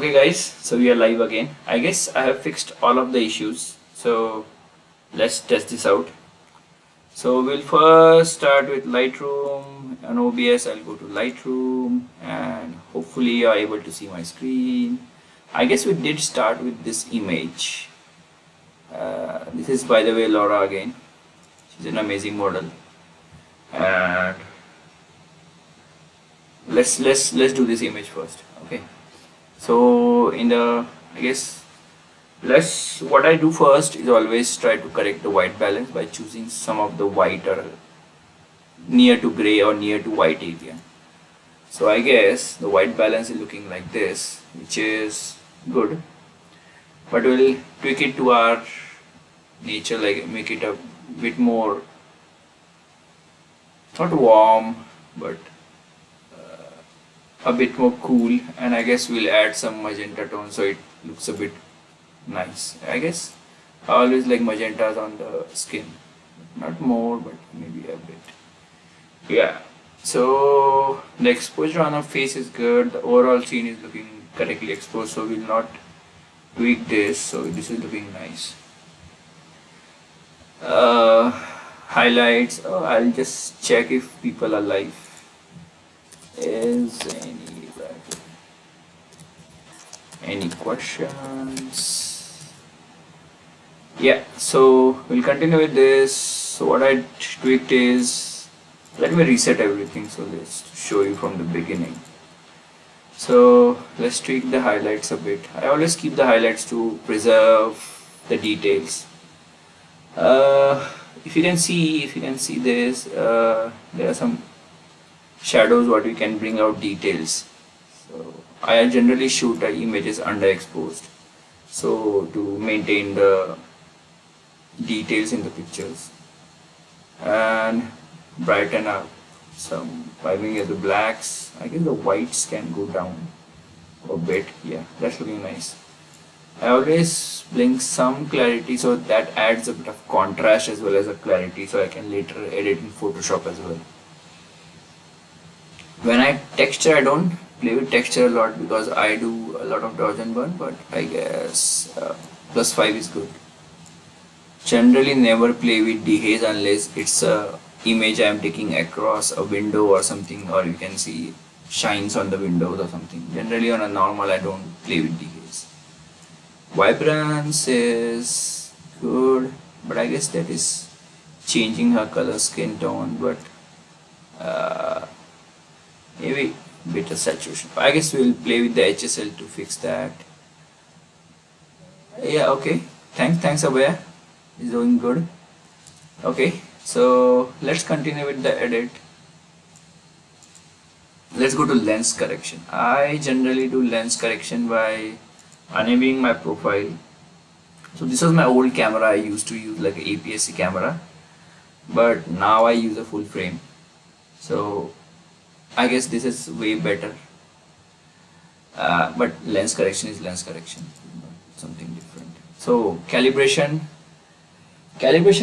Okay guys, so we are live again. I guess I have fixed all of the issues, so let's test this out. So we'll first start with Lightroom and OBS. I'll go to Lightroom and hopefully you're able to see my screen. I guess we did start with this image. This is, by the way, Laura again. She's an amazing model. And let's do this image first. Okay. So in the, I guess, what I do first is always try to correct the white balance by choosing some of the white or near to gray or near to white area. So I guess the white balance is looking like this, which is good, but we'll tweak it to our nature, like make it a bit more, not warm, but a bit more cool, and I guess we'll add some magenta tone so it looks a bit nice. I guess I always like magentas on the skin, not more but maybe a bit. Yeah, so the exposure on our face is good, the overall scene is looking correctly exposed, so we'll not tweak this, so this is looking nice. Highlights, I'll just check if people are live. Is any questions? Yeah, so we'll continue with this. So what I tweaked is, let me reset everything, so let's show you from the beginning. So let's tweak the highlights a bit. I always keep the highlights to preserve the details. If you can see this, there are some shadows what we can bring out details. So I generally shoot images underexposed, so to maintain the details in the pictures, and brighten up some by bringing the blacks. I guess the whites can go down a bit. Yeah, that's looking nice. I always bring some clarity, so that adds a bit of contrast as well as a clarity, so I can later edit in Photoshop as well. When I texture, I don't play with texture a lot because I do a lot of dodge and burn, but I guess +5 is good. Generally never play with dehaze unless it's a image I am taking across a window or something, or you can see shines on the windows or something. Generally on a normal I don't play with dehaze. Vibrance is good, but I guess that is changing her color skin tone, but maybe bit of saturation. I guess we'll play with the HSL to fix that. Yeah, okay. Thanks Abhay. It's doing good. Okay, so let's continue with the edit. Let's go to lens correction. I generally do lens correction by enabling my profile. So this was my old camera. I used to use like an APS-C camera, but now I use a full frame. So I guess this is way better, but lens correction is lens correction, something different. So calibration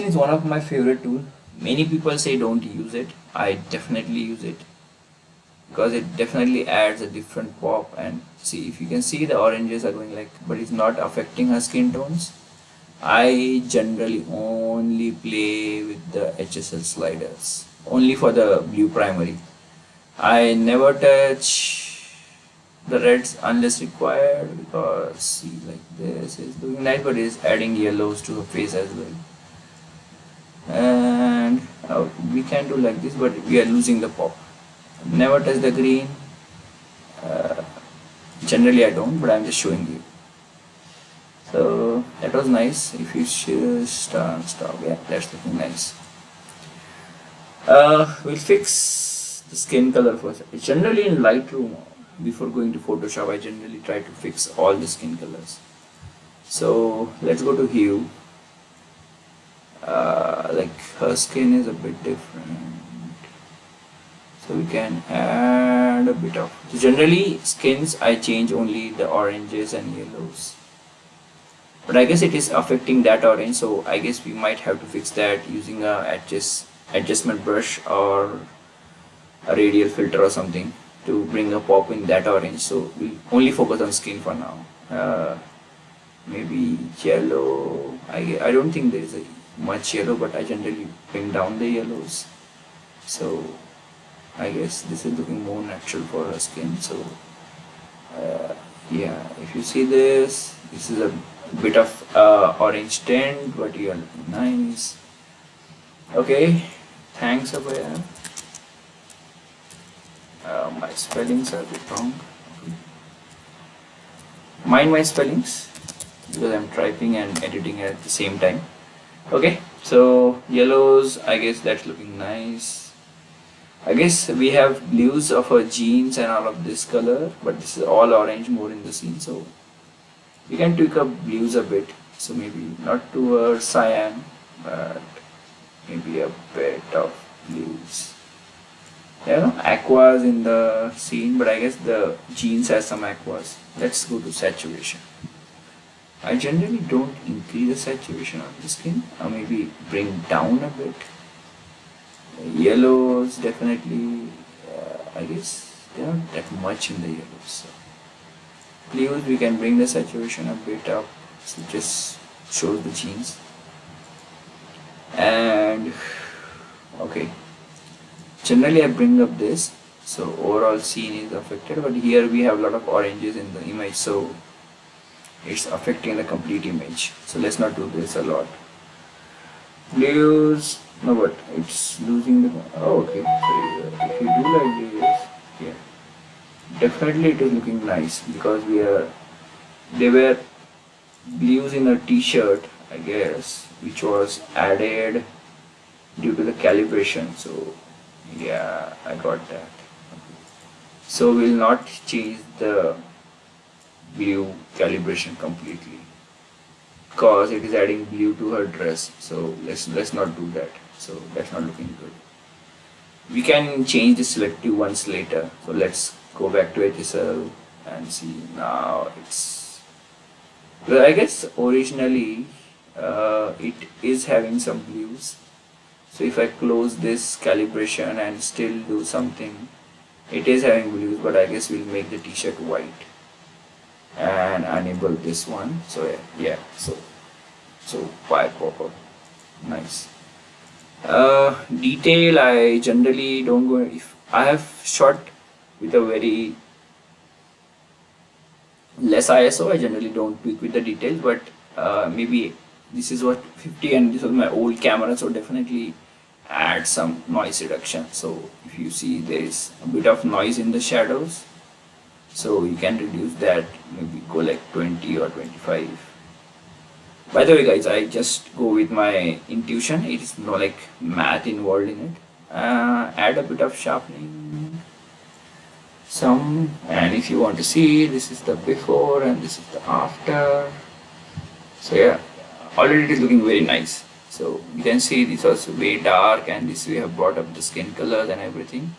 is one of my favorite tools. Many people say don't use it. I definitely use it because it definitely adds a different pop. And see, if you can see, the oranges are going like, but it's not affecting her skin tones. I generally only play with the HSL sliders, only for the blue primary. I never touch the reds unless required, because see, like this is doing nice, but it's adding yellows to her face as well. And we can do like this, but we are losing the pop. Never touch the green. Generally I don't, but I'm just showing you. So that was nice. If you stop, yeah, that's looking nice. We'll fix the skin color first. Generally in Lightroom, before going to Photoshop, I generally try to fix all the skin colors. So let's go to hue. Like her skin is a bit different, so we can add a bit of. So generally skins I change only the oranges and yellows, but I guess it is affecting that orange, so I guess we might have to fix that using a adjustment brush or a radial filter or something to bring a pop in that orange, so we'll only focus on skin for now. Maybe yellow. I don't think there is much yellow, but I generally bring down the yellows. So I guess this is looking more natural for her skin. So yeah, if you see this is a bit of orange tint, but you are looking nice. Okay, thanks Abhaya. My spellings are a bit wrong. Mind my spellings because I'm typing and editing at the same time. Okay, so yellows, I guess that's looking nice. I guess we have blues of our jeans and all of this color, but this is all orange more in the scene, so we can tweak up blues a bit. So maybe not towards cyan, but maybe a bit of blues. Aquas in the scene, but I guess the jeans has some aquas. Let's go to saturation. I generally don't increase the saturation of the skin, or maybe bring down a bit. Yellows definitely, I guess they're not that much in the yellows. So blues we can bring the saturation a bit up, so just shows the jeans. And okay, generally I bring up this, so overall scene is affected, but here we have a lot of oranges in the image, so it's affecting the complete image. So let's not do this a lot. Blues, no, but it's losing the, oh okay, so if you do like this, yeah, definitely it is looking nice, because they were blues in a t-shirt, I guess, which was added due to the calibration. So yeah, I got that. So we'll not change the blue calibration completely, because it is adding blue to her dress. So let's not do that. So that's not looking good. We can change the selective ones later. So let's go back to HSL and see. Now it's, well, I guess originally it is having some blues. So if I close this calibration and still do something, it is having blues, but I guess we'll make the t-shirt white and enable this one. So yeah, so white pop-up, nice. Detail, I generally don't go, if I have shot with a very less ISO, I generally don't tweak with the details, but maybe this is what 50 and this was my old camera, so definitely add some noise reduction. So if you see there is a bit of noise in the shadows, so you can reduce that, maybe go like 20 or 25. By the way guys, I just go with my intuition, it is no like math involved in it. Add a bit of sharpening, some, and if you want to see, this is the before and this is the after. So yeah, already it is looking very nice. So you can see this was way dark, and this we have brought up the skin colors and everything.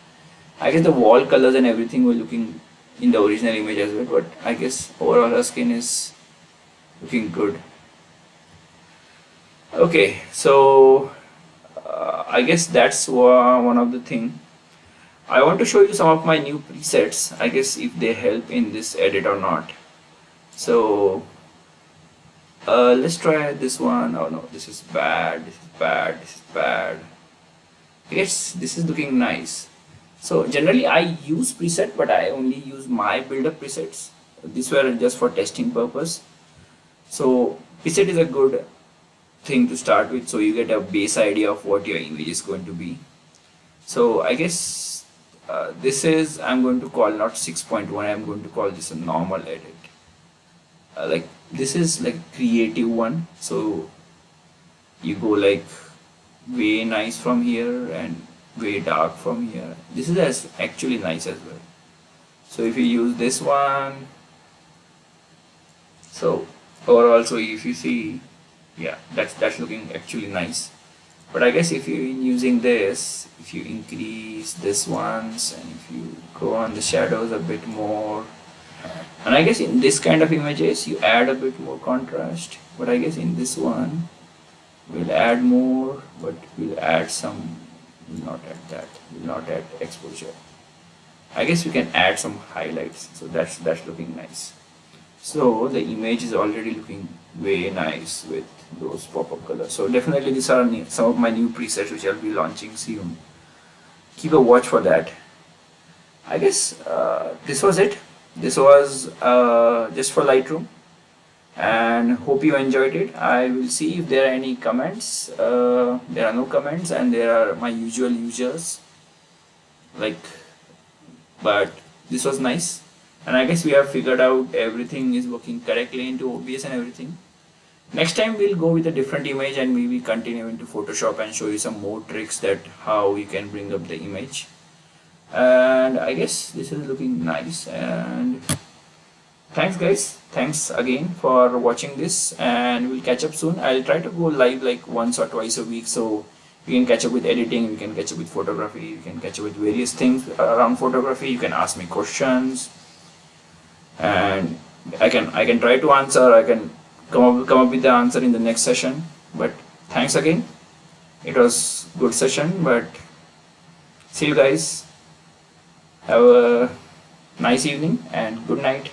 I guess the wall colors and everything were looking in the original image as well, but I guess overall her skin is looking good. Okay, so I guess that's one of the thing. I want to show you some of my new presets, I guess if they help in this edit or not. So let's try this one. Oh no, this is bad, this is bad, this is bad. Yes, this is looking nice. So generally I use preset, but I only use my build-up presets. These were just for testing purpose. So preset is a good thing to start with, so you get a base idea of what your image is going to be. So I guess this is, I'm going to call not 6.1, I'm going to call this a normal edit. Like this is like creative one, so you go like way nice from here and way dark from here. This is actually nice as well. So if you use this one, so overall, so if you see, yeah, that's looking actually nice. But I guess if you're using this, if you increase this ones and if you go on the shadows a bit more, and I guess in this kind of images you add a bit more contrast, but I guess in this one we'll add more, but we'll add some, we'll not add that, we'll not add exposure. I guess we can add some highlights, so that's looking nice. So the image is already looking way nice with those pop-up colors. So definitely these are some of my new presets which I'll be launching soon. Keep a watch for that. I guess this was it. This was just for Lightroom, and hope you enjoyed it. I will see if there are any comments. There are no comments, and there are my usual users. But this was nice, and I guess we have figured out everything is working correctly into OBS and everything. Next time we'll go with a different image and maybe continue into Photoshop and show you some more tricks that how you can bring up the image. And I guess this is looking nice, and thanks guys, thanks again for watching this, and we'll catch up soon. I'll try to go live like once or twice a week, so you can catch up with editing, you can catch up with photography, you can catch up with various things around photography. You can ask me questions, and I can try to answer. I can come up with the answer in the next session. But thanks again, it was good session. But see you guys, have a nice evening and good night.